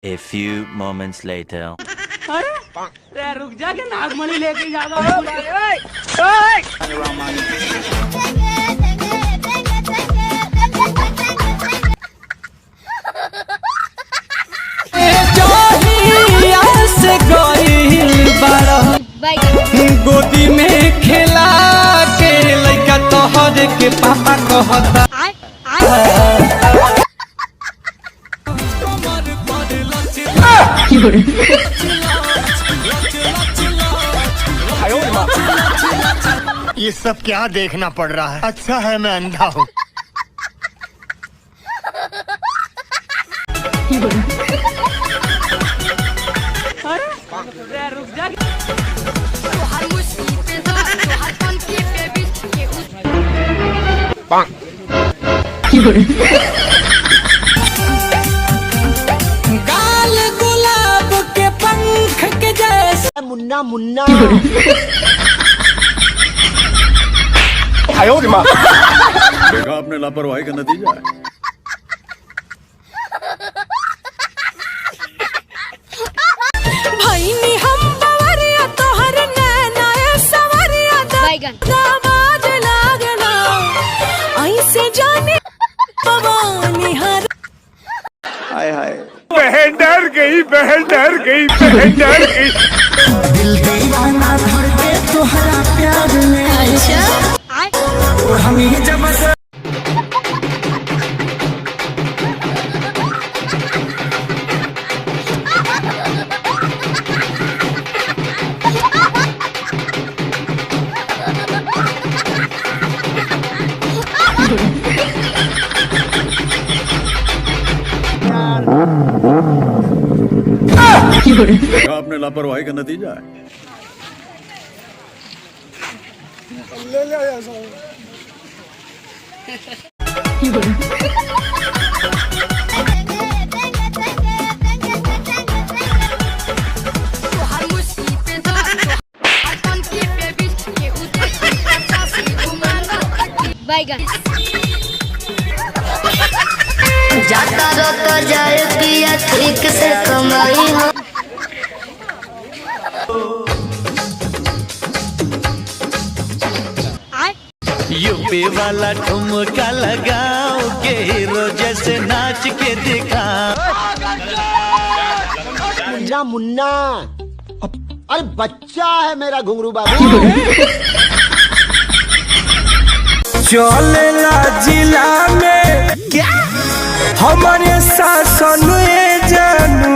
A few moments later. अरे रुक जा के नागमणि लेके जाएगा। गोदी में खेला के लइका तोहर के पापा कहता ये सब क्या देखना पड़ रहा है? अच्छा है मैं अंधा हूँ। अरे रुक जा। गाल गुलाब के पंख के जैसे मुन्ना मुन्ना देखा आपने लापरवाही का नतीजा है। भाई नी हम बवरिया तोहर नैना सवरिया दामाद लागना ऐसे जाने भवानी हर हाय हाय बहन डर गई, बहन डर गई, बहन डर गई। दिल दीवाना धर के तोहरा प्यार में अच्छा और हम ही जब देखा आपने लापरवाही का नतीजा है। जाता रोता जाए पिया ठीक से कमाई हो। यूपी वाला ठुमका लगाओ के हीरो जैसे नाच के दिखा। मुन्ना मुन्ना अरे बच्चा है मेरा घुंघरू बाबू। चलेला जिला में क्या हमारे शासन जानू